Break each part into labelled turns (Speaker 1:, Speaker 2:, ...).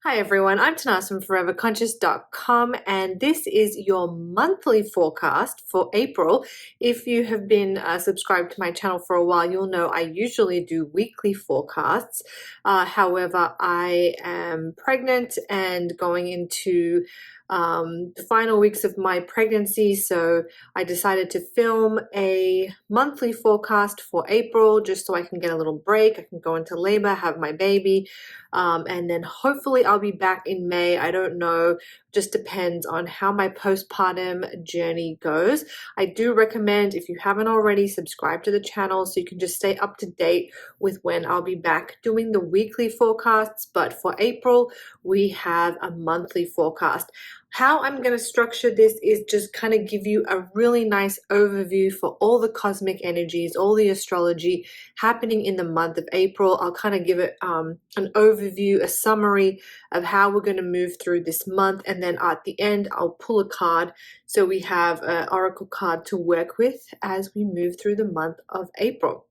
Speaker 1: Hi everyone, I'm Tanaaz from foreverconscious.com and this is your monthly forecast for April. If you have been subscribed to my channel for a while, you'll know I usually do weekly forecasts. However, I am pregnant and going into the final weeks of my pregnancy, so I decided to film a monthly forecast for April just so I can get a little break. I can go into labor, have my baby, and then hopefully I'll be back in May. I don't know, just depends on how my postpartum journey goes. I do recommend, if you haven't already, subscribe to the channel so you can just stay up to date with when I'll be back doing the weekly forecasts. But for April, we have a monthly forecast. How I'm going to structure this is just kind of give you a really nice overview for all the cosmic energies, all the astrology happening in the month of April. I'll kind of give it an overview, a summary of how we're going to move through this month, and then at the end I'll pull a card so we have an oracle card to work with as we move through the month of April.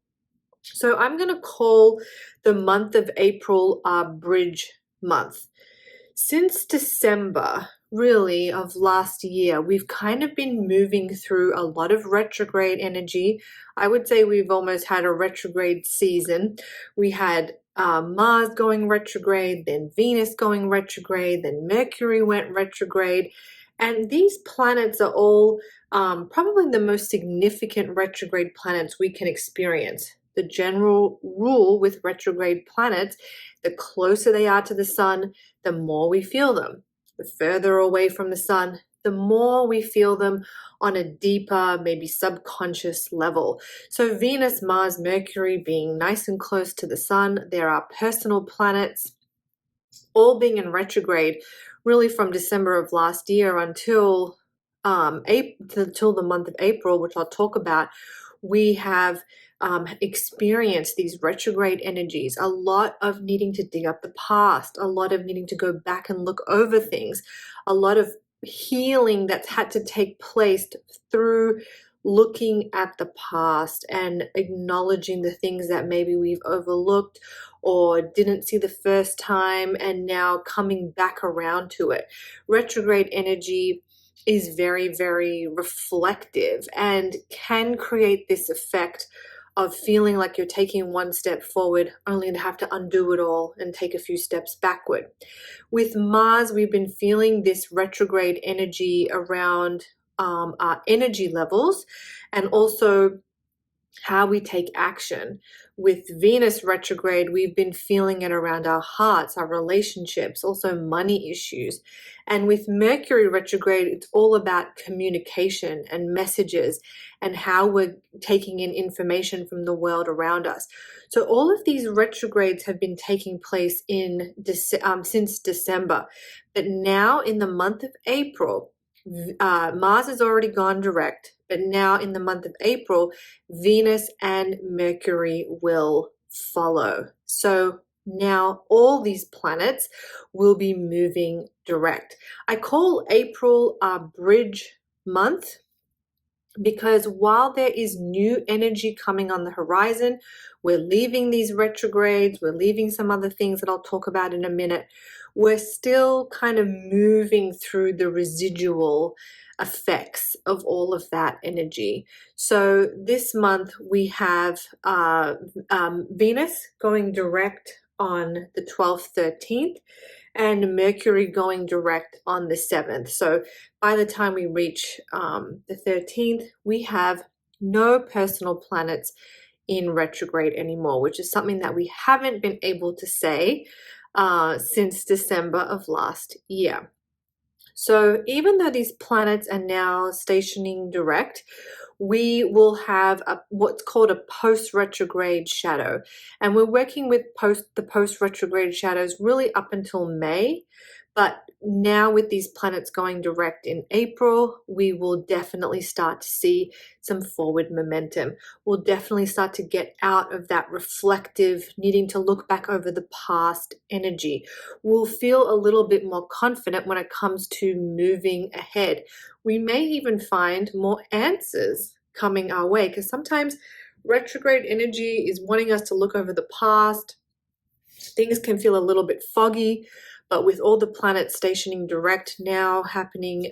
Speaker 1: So I'm going to call the month of April our bridge month. Since December, really, of last year, we've kind of been moving through a lot of retrograde energy. I would say we've almost had a retrograde season. We had Mars going retrograde, then Venus going retrograde, then Mercury went retrograde. And these planets are all probably the most significant retrograde planets we can experience. The general rule with retrograde planets, the closer they are to the sun, the more we feel them. The further away from the sun, the more we feel them on a deeper, maybe subconscious level. So Venus, Mars, Mercury being nice and close to the sun, there are personal planets all being in retrograde really from December of last year until the month of April, which I'll talk about. We have experienced these retrograde energies, a lot of needing to dig up the past, a lot of needing to go back and look over things, a lot of healing that's had to take place through looking at the past and acknowledging the things that maybe we've overlooked or didn't see the first time, and now coming back around to it. Retrograde energy is very, very reflective and can create this effect of feeling like you're taking one step forward only to have to undo it all and take a few steps backward. With Mars, we've been feeling this retrograde energy around our energy levels and also how we take action. With Venus retrograde, we've been feeling it around our hearts, our relationships, also money issues. And with Mercury retrograde, it's all about communication and messages and how we're taking in information from the world around us. So all of these retrogrades have been taking place since December. But now in the month of April, Mars has already gone direct, but now in the month of April, Venus and Mercury will follow. So now all these planets will be moving direct. I call April our bridge month because while there is new energy coming on the horizon, we're leaving these retrogrades, we're leaving some other things that I'll talk about in a minute, we're still kind of moving through the residual effects of all of that energy. So this month we have Venus going direct on the 12th, 13th, and Mercury going direct on the 7th. So by the time we reach the 13th, we have no personal planets in retrograde anymore, which is something that we haven't been able to say since December of last year. So even though these planets are now stationing direct, we will have what's called a post-retrograde shadow. And we're working with the post-retrograde shadows really up until May. But now with these planets going direct in April, we will definitely start to see some forward momentum. We'll definitely start to get out of that reflective, needing to look back over the past energy. We'll feel a little bit more confident when it comes to moving ahead. We may even find more answers coming our way, because sometimes retrograde energy is wanting us to look over the past. Things can feel a little bit foggy. But with all the planets stationing direct now happening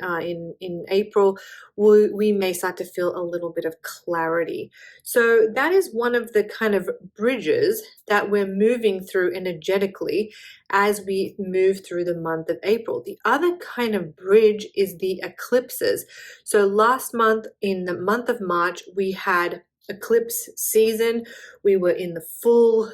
Speaker 1: in April, we may start to feel a little bit of clarity. So that is one of the kind of bridges that we're moving through energetically as we move through the month of April. The other kind of bridge is the eclipses. So last month, in the month of March, we had eclipse season. We were in the full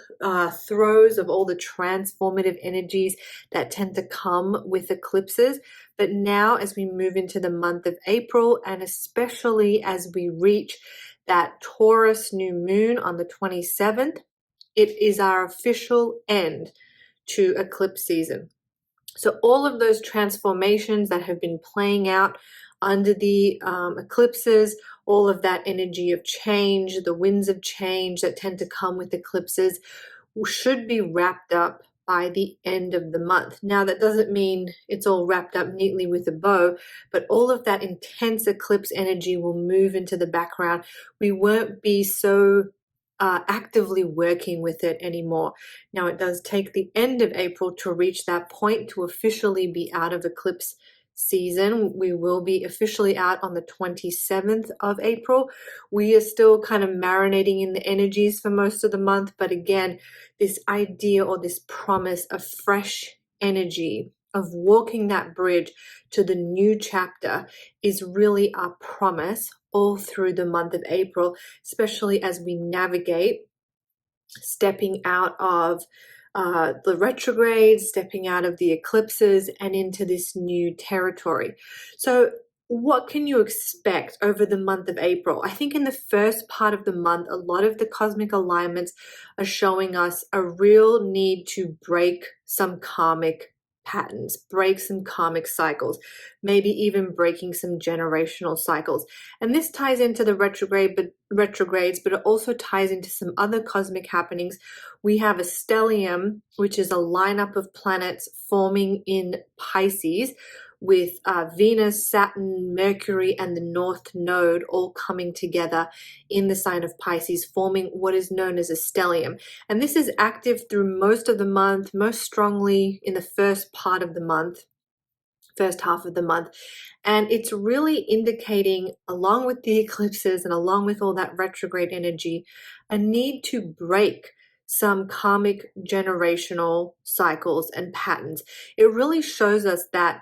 Speaker 1: throes of all the transformative energies that tend to come with eclipses. But now, as we move into the month of April, and especially as we reach that Taurus new moon on the 27th, it is our official end to eclipse season. So all of those transformations that have been playing out under the eclipses, all of that energy of change, the winds of change that tend to come with eclipses, should be wrapped up by the end of the month. Now, that doesn't mean it's all wrapped up neatly with a bow, but all of that intense eclipse energy will move into the background. We won't be so actively working with it anymore. Now, it does take the end of April to reach that point to officially be out of eclipse season. We will be officially out on the 27th of April. We are still kind of marinating in the energies for most of the month, but again, this idea or this promise of fresh energy, of walking that bridge to the new chapter, is really our promise all through the month of April, especially as we navigate stepping out of the retrogrades, stepping out of the eclipses, and into this new territory. So what can you expect over the month of April? I think in the first part of the month, a lot of the cosmic alignments are showing us a real need to break some karmic patterns, break some karmic cycles, maybe even breaking some generational cycles. And this ties into the retrogrades, but it also ties into some other cosmic happenings. We have a stellium, which is a lineup of planets forming in Pisces, with Venus, Saturn, Mercury, and the North Node all coming together in the sign of Pisces, forming what is known as a stellium. And this is active through most of the month, most strongly in the first part of the month, first half of the month. And it's really indicating, along with the eclipses and along with all that retrograde energy, a need to break some karmic generational cycles and patterns. It really shows us that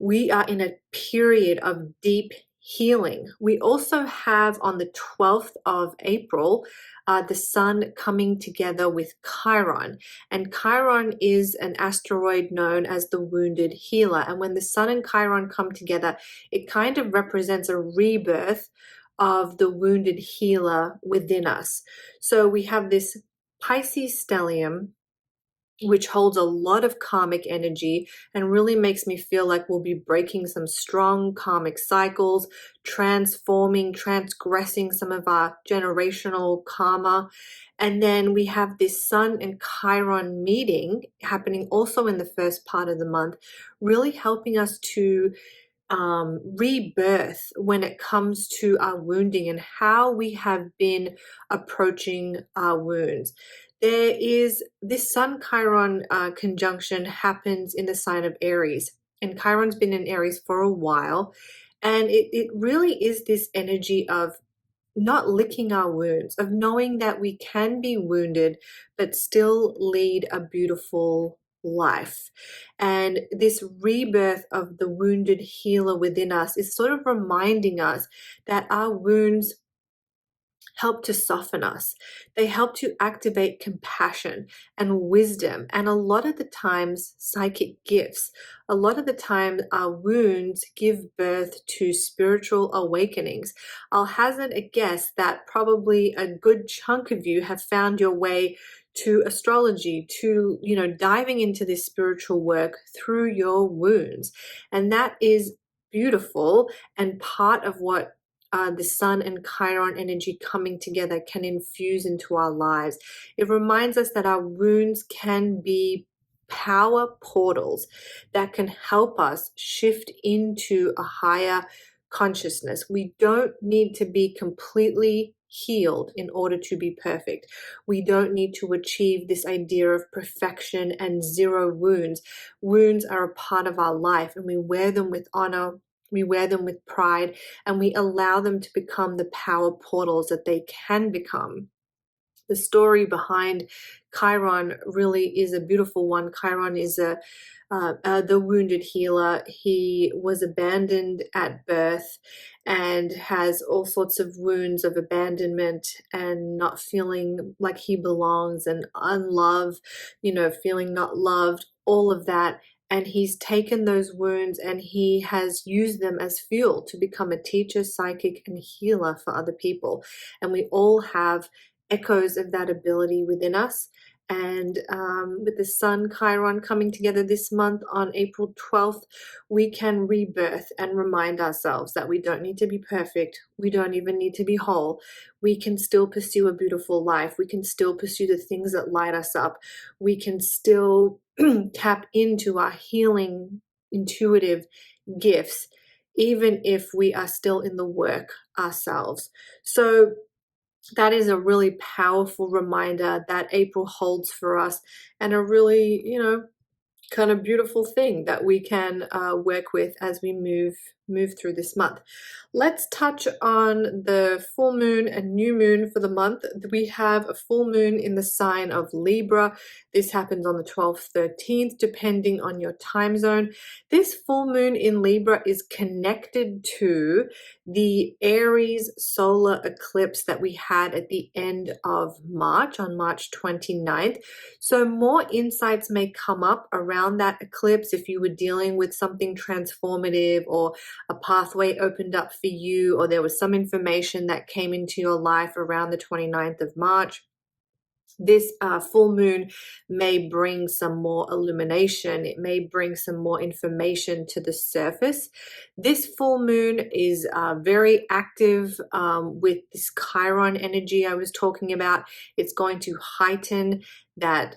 Speaker 1: we are in a period of deep healing. We also have on the 12th of April, the sun coming together with Chiron. And Chiron is an asteroid known as the wounded healer. And when the sun and Chiron come together, it kind of represents a rebirth of the wounded healer within us. So we have this Pisces stellium, which holds a lot of karmic energy and really makes me feel like we'll be breaking some strong karmic cycles, transforming, transgressing some of our generational karma. And then we have this Sun and Chiron meeting happening also in the first part of the month, really helping us to rebirth when it comes to our wounding and how we have been approaching our wounds. There is this Sun Chiron conjunction happens in the sign of Aries, and Chiron's been in Aries for a while, and it really is this energy of not licking our wounds, of knowing that we can be wounded but still lead a beautiful life. And this rebirth of the wounded healer within us is sort of reminding us that our wounds help to soften us. They help to activate compassion and wisdom, and a lot of the times psychic gifts. A lot of the time our wounds give birth to spiritual awakenings. I'll hazard a guess that probably a good chunk of you have found your way to astrology, to diving into this spiritual work through your wounds. And that is beautiful, and part of what the Sun and Chiron energy coming together can infuse into our lives. It reminds us that our wounds can be power portals that can help us shift into a higher consciousness. We don't need to be completely healed in order to be perfect. We don't need to achieve this idea of perfection and zero wounds. Wounds are a part of our life, and we wear them with honor, we wear them with pride, and we allow them to become the power portals that they can become. The story behind Chiron really is a beautiful one. Chiron is the wounded healer. He was abandoned at birth and has all sorts of wounds of abandonment and not feeling like he belongs and unloved, feeling not loved, all of that. And he's taken those wounds and he has used them as fuel to become a teacher, psychic, and healer for other people. And we all have echoes of that ability within us. And with the Sun Chiron coming together this month on April 12th, we can rebirth and remind ourselves that we don't need to be perfect. We don't even need to be whole. We can still pursue a beautiful life. We can still pursue the things that light us up. We can still tap into our healing, intuitive gifts, even if we are still in the work ourselves. So that is a really powerful reminder that April holds for us, and a really, kind of beautiful thing that we can work with as we move through this month. Let's touch on the full moon and new moon for the month. We have a full moon in the sign of Libra. This happens on the 12th, 13th, depending on your time zone. This full moon in Libra is connected to the Aries solar eclipse that we had at the end of March, on March 29th. So more insights may come up around that eclipse if you were dealing with something transformative, or a pathway opened up for you, or there was some information that came into your life around the 29th of March. This full moon may bring some more illumination. It may bring some more information to the surface. This full moon is very active with this Chiron energy I was talking about. It's going to heighten that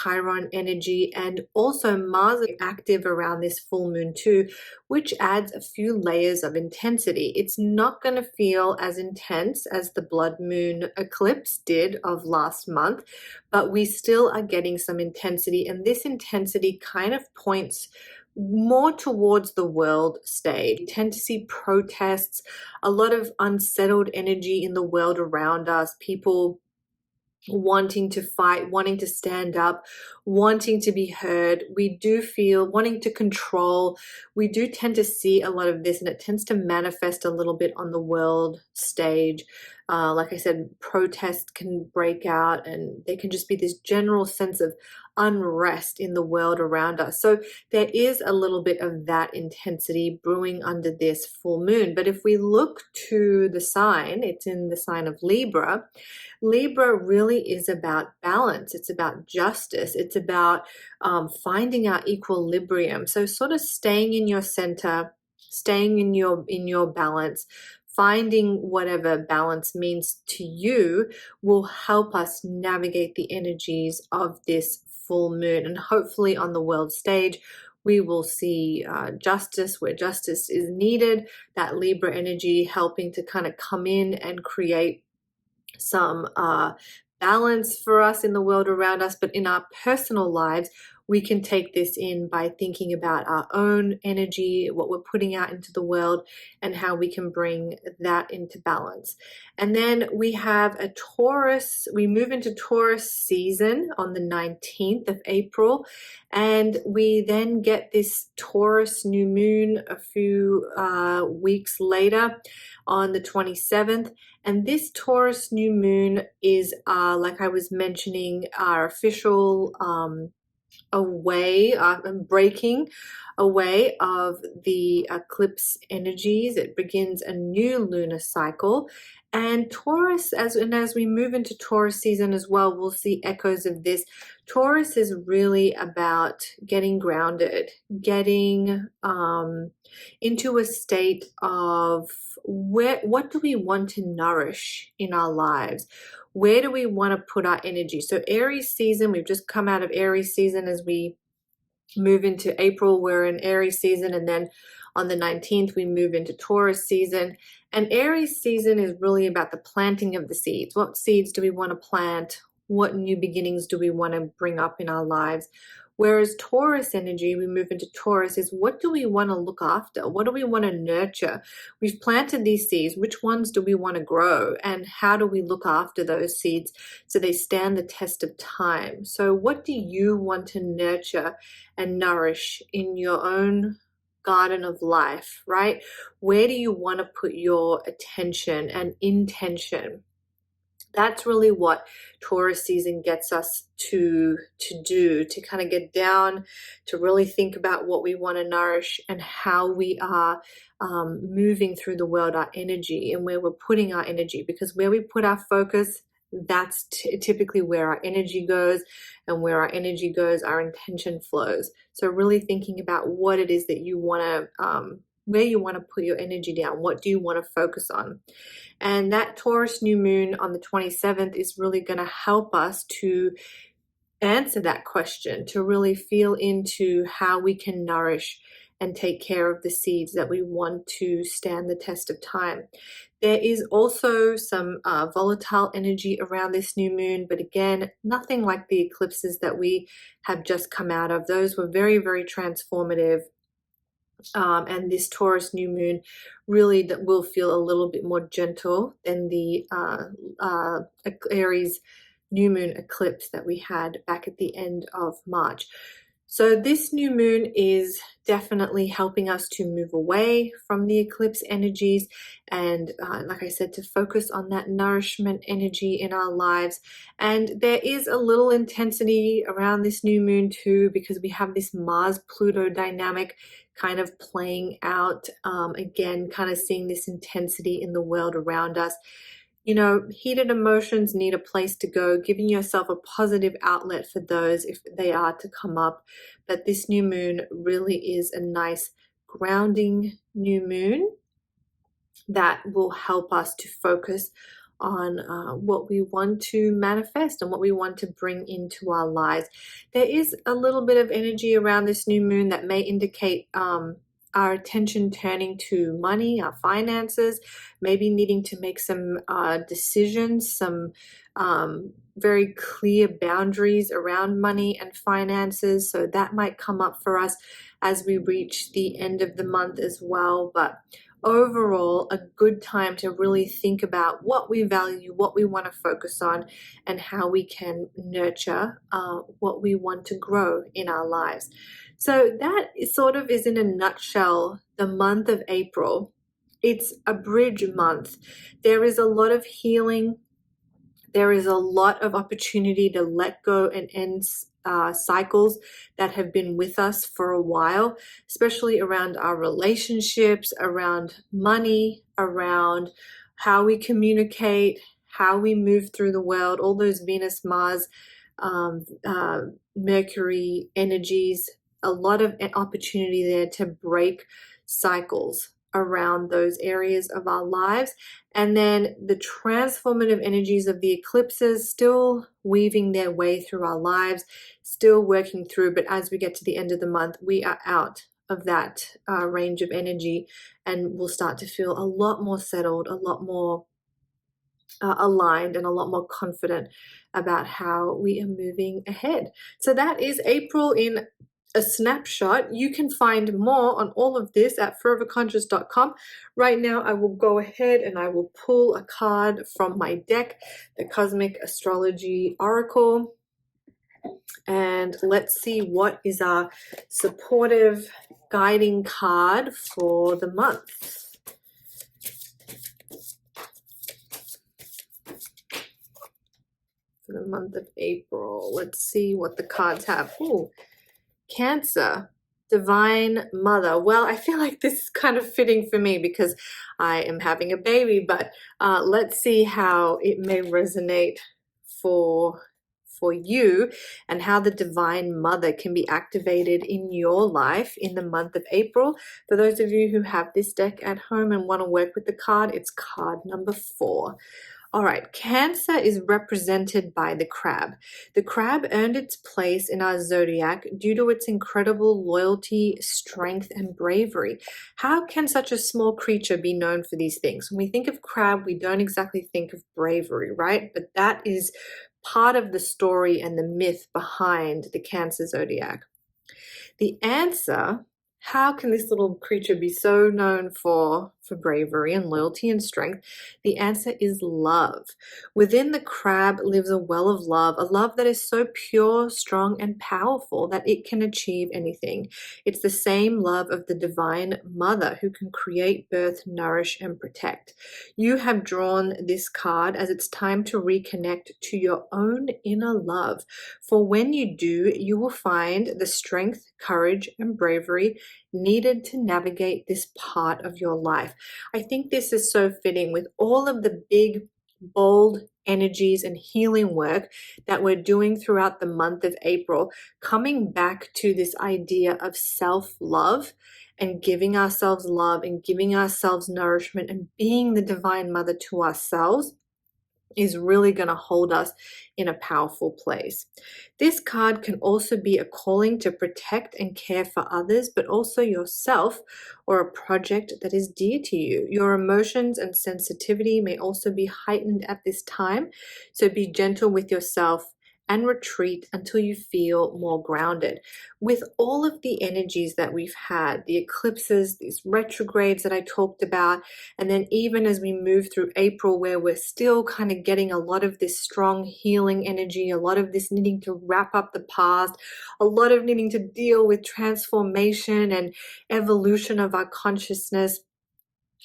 Speaker 1: Chiron energy, and also Mars is active around this full moon too, which adds a few layers of intensity. It's not going to feel as intense as the blood moon eclipse did of last month, but we still are getting some intensity, and this intensity kind of points more towards the world stage. We tend to see protests, a lot of unsettled energy in the world around us, people wanting to fight, wanting to stand up, wanting to be heard. We do feel wanting to control. We do tend to see a lot of this, and it tends to manifest a little bit on the world stage. Like I said, protests can break out, and there can just be this general sense of unrest in the world around us. So there is a little bit of that intensity brewing under this full moon. But if we look to the sign, it's in the sign of Libra. Libra really is about balance. It's about justice. It's about finding our equilibrium. So sort of staying in your center, staying in your balance, finding whatever balance means to you will help us navigate the energies of this full moon. And hopefully on the world stage, we will see justice where justice is needed, that Libra energy helping to kind of come in and create some balance for us in the world around us. But in our personal lives, we can take this in by thinking about our own energy, what we're putting out into the world, and how we can bring that into balance. And then we have a Taurus, we move into Taurus season on the 19th of April, and we then get this Taurus new moon a few weeks later on the 27th. And this Taurus new moon is, like I was mentioning, our official breaking away of the eclipse energies. It begins a new lunar cycle. And Taurus, as we move into Taurus season as well, we'll see echoes of this. Taurus is really about getting grounded, getting into a state of what do we want to nourish in our lives? Where do we want to put our energy? So Aries season, we've just come out of Aries season as we move into April, we're in Aries season, and then on the 19th, we move into Taurus season. And Aries season is really about the planting of the seeds. What seeds do we want to plant? What new beginnings do we want to bring up in our lives? Whereas Taurus energy, we move into Taurus, is what do we want to look after? What do we want to nurture? We've planted these seeds. Which ones do we want to grow? And how do we look after those seeds so they stand the test of time? So what do you want to nurture and nourish in your own garden of life, right? Where do you want to put your attention and intention? That's really what Taurus season gets us to do, to kind of get down, to really think about what we want to nourish and how we are moving through the world, our energy, and where we're putting our energy. Because where we put our focus, that's typically where our energy goes, and where our energy goes, our intention flows. So really thinking about what it is that you want to, where you want to put your energy down. What do you want to focus on? And that Taurus new moon on the 27th is really going to help us to answer that question, to really feel into how we can nourish and take care of the seeds that we want to stand the test of time. There is also some volatile energy around this new moon, but again, nothing like the eclipses that we have just come out of. Those were very, very transformative. And this Taurus new moon really that will feel a little bit more gentle than the Aries new moon eclipse that we had back at the end of March. So this new moon is definitely helping us to move away from the eclipse energies and, like I said, to focus on that nourishment energy in our lives. And there is a little intensity around this new moon too, because we have this Mars-Pluto dynamic kind of playing out, again, kind of seeing this intensity in the world around us. You know, heated emotions need a place to go, giving yourself a positive outlet for those if they are to come up. But this new moon really is a nice grounding new moon that will help us to focus on what we want to manifest and what we want to bring into our lives. There is a little bit of energy around this new moon that may indicate our attention turning to money, our finances, maybe needing to make some decisions, some very clear boundaries around money and finances. So that might come up for us as we reach the end of the month as well. But overall, a good time to really think about what we value, what we want to focus on, and how we can nurture what we want to grow in our lives. So that sort of is in a nutshell the month of April. It's a bridge month. There is a lot of healing. There is a lot of opportunity to let go and end cycles that have been with us for a while, especially around our relationships, around money, around how we communicate, how we move through the world, all those Venus, Mars, Mercury energies, a lot of opportunity there to break cycles around those areas of our lives. And then the transformative energies of the eclipses still weaving their way through our lives, still working through. But as we get to the end of the month, we are out of that range of energy, and we'll start to feel a lot more settled, a lot more aligned, and a lot more confident about how we are moving ahead. So that is April in a snapshot. You can find more on all of this at foreverconscious.com. Right now, I will go ahead and I will pull a card from my deck, the Cosmic Astrology Oracle. And let's see what is our supportive guiding card for the month. For the month of April. Let's see what the cards have. Ooh. Cancer, Divine Mother. Well, I feel like this is kind of fitting for me because I am having a baby, but let's see how it may resonate for you and how the Divine Mother can be activated in your life in the month of April. For those of you who have this deck at home and want to work with the card, it's card number 4. All right, Cancer is represented by the crab. The crab earned its place in our zodiac due to its incredible loyalty, strength, and bravery. How can such a small creature be known for these things? When we think of crab, we don't exactly think of bravery, right? But that is part of the story and the myth behind the Cancer zodiac. The answer, how can this little creature be so known for bravery and loyalty and strength? The answer is love. Within the crab lives a well of love, a love that is so pure, strong, and powerful that it can achieve anything. It's the same love of the divine mother who can create, birth, nourish, and protect. You have drawn this card as it's time to reconnect to your own inner love. For when you do, you will find the strength, courage, and bravery needed to navigate this part of your life. I think this is so fitting with all of the big, bold energies and healing work that we're doing throughout the month of April, coming back to this idea of self-love and giving ourselves love and giving ourselves nourishment and being the divine mother to ourselves is really going to hold us in a powerful place. This card can also be a calling to protect and care for others, but also yourself or a project that is dear to you. Your emotions and sensitivity may also be heightened at this time, so be gentle with yourself and retreat until you feel more grounded. With all of the energies that we've had, the eclipses, these retrogrades that I talked about, and then even as we move through April, where we're still kind of getting a lot of this strong healing energy, a lot of this needing to wrap up the past, a lot of needing to deal with transformation and evolution of our consciousness,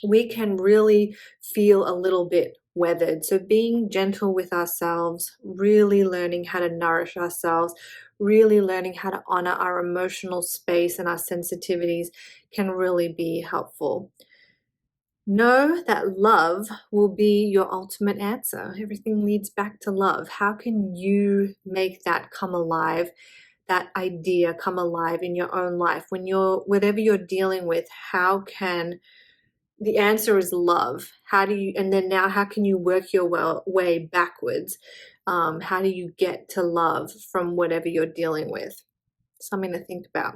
Speaker 1: we can really feel a little bit weathered. So being gentle with ourselves, really learning how to nourish ourselves, really learning how to honor our emotional space and our sensitivities can really be helpful. Know that love will be your ultimate answer. Everything leads back to love. How can you make that come alive, that idea come alive in your own life? When whatever you're dealing with, how can the answer is love. How do you, and then now how can you work your way backwards? How do you get to love from whatever you're dealing with? Something to think about.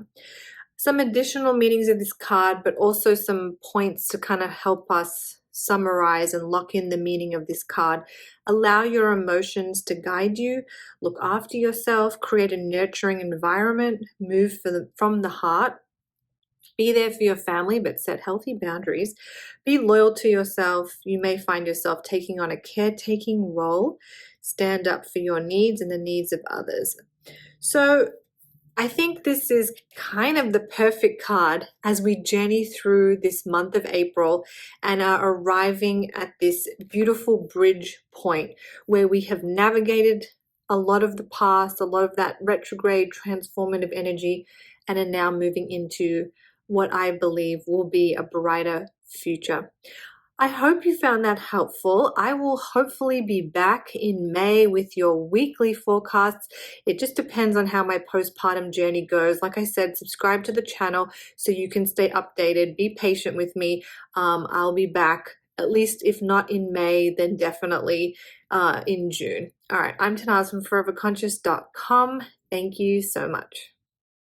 Speaker 1: Some additional meanings of this card, but also some points to kind of help us summarize and lock in the meaning of this card. Allow your emotions to guide you. Look after yourself. Create a nurturing environment. Move from the heart. Be there for your family, but set healthy boundaries. Be loyal to yourself. You may find yourself taking on a caretaking role. Stand up for your needs and the needs of others. So I think this is kind of the perfect card as we journey through this month of April and are arriving at this beautiful bridge point where we have navigated a lot of the past, a lot of that retrograde transformative energy, and are now moving into what I believe will be a brighter future. I hope you found that helpful. I will hopefully be back in May with your weekly forecasts. It just depends on how my postpartum journey goes. Like I said, subscribe to the channel so you can stay updated. Be patient with me. I'll be back, at least if not in May, then definitely in June. All right, I'm Tanaaz from foreverconscious.com. Thank you so much.